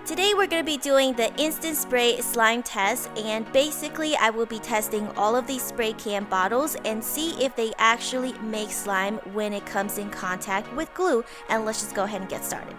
Today we're going to be doing the instant spray slime test, and basically I will be testing all of these spray can bottles and see if they actually make slime when it comes in contact with glue. And let's just go ahead and get started.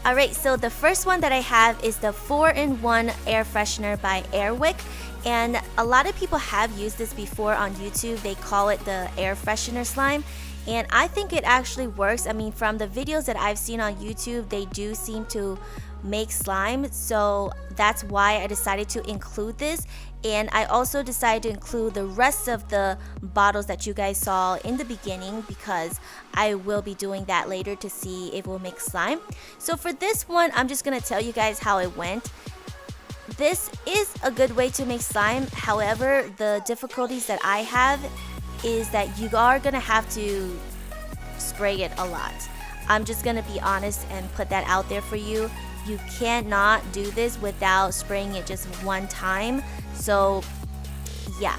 Alright, so the first one that I have is the 4-in-1 air freshener by Airwick, and a lot of people have used this before on YouTube. They call it the air freshener slime, and I think it actually works. I mean, from the videos that I've seen on YouTube, they do seem to make slime, so that's why I decided to include this. And I also decided to include the rest of the bottles that you guys saw in the beginning because I will be doing that later to see if it will make slime. So for this one, I'm just going to tell you guys how it went. This is a good way to make slime. However, the difficulties that I have is that you are going to have to spray it a lot. I'm just going to be honest and put that out there for you. You cannot do this without spraying it just one time. So yeah,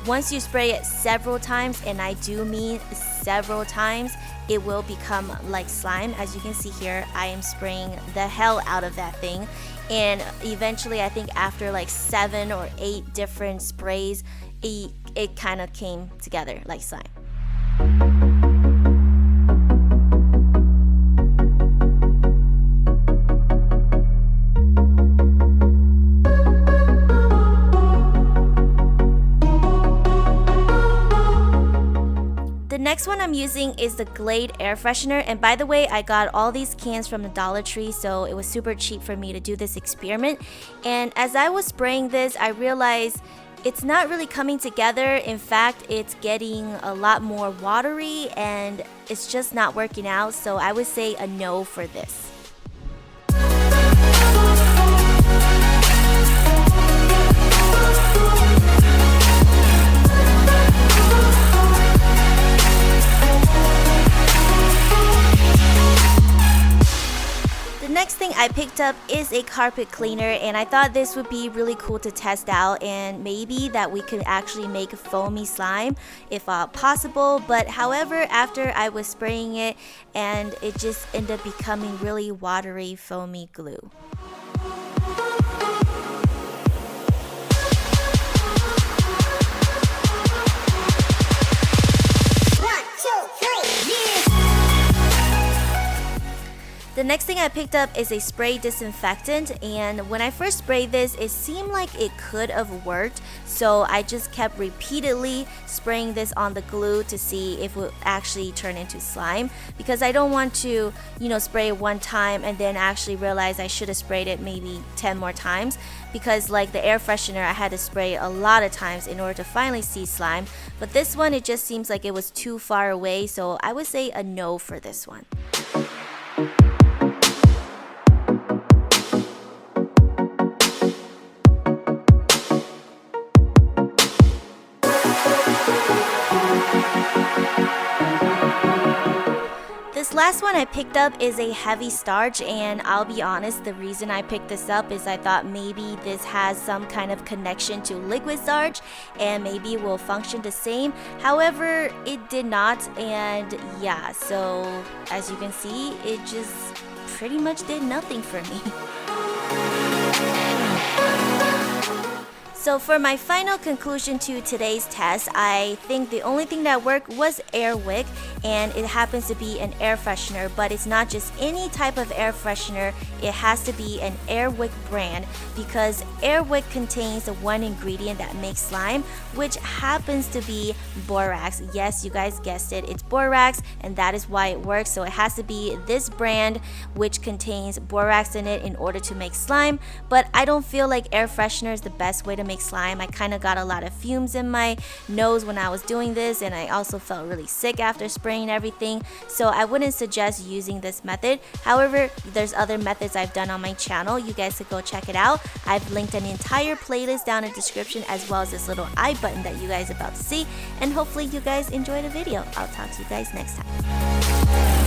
once you spray it several times, and I do mean several times, it will become like slime. As you can see here, I am spraying the hell out of that thing, and eventually I think after like 7 or 8 different sprays, it kind of came together like slime. The next one I'm using is the Glade air freshener, and by the way, I got all these cans from the Dollar Tree, so it was super cheap for me to do this experiment. And as I was spraying this, I realized it's not really coming together. In fact, it's getting a lot more watery and it's just not working out, so I would say a no for this. Next thing I picked up is a carpet cleaner, and I thought this would be really cool to test out, and maybe that we could actually make foamy slime if possible. But however, after I was spraying it, and it just ended up becoming really watery, foamy glue. The next thing I picked up is a spray disinfectant, and when I first sprayed this, it seemed like it could have worked, so I just kept repeatedly spraying this on the glue to see if it would actually turn into slime, because I don't want to, spray it one time and then actually realize I should have sprayed it maybe 10 more times, because like the air freshener, I had to spray a lot of times in order to finally see slime. But this one, it just seems like it was too far away, so I would say a no for this one. This last one I picked up is a heavy starch, and I'll be honest, the reason I picked this up is I thought maybe this has some kind of connection to liquid starch and maybe it will function the same. However, it did not, and yeah, so as you can see, it just pretty much did nothing for me. So for my final conclusion to today's test, I think the only thing that worked was Airwick, and it happens to be an air freshener, but it's not just any type of air freshener. It has to be an Airwick brand, because Airwick contains the one ingredient that makes slime, which happens to be borax. Yes, you guys guessed it, it's borax, and that is why it works. So it has to be this brand which contains borax in it in order to make slime. But I don't feel like air freshener is the best way to make slime. I kind of got a lot of fumes in my nose when I was doing this, and I also felt really sick after spraying everything, so I wouldn't suggest using this method. However, there's other methods I've done on my channel. You guys could go check it out. I've linked an entire playlist down in the description, as well as this little I button that you guys are about to see, and hopefully you guys enjoy the video. I'll talk to you guys next time.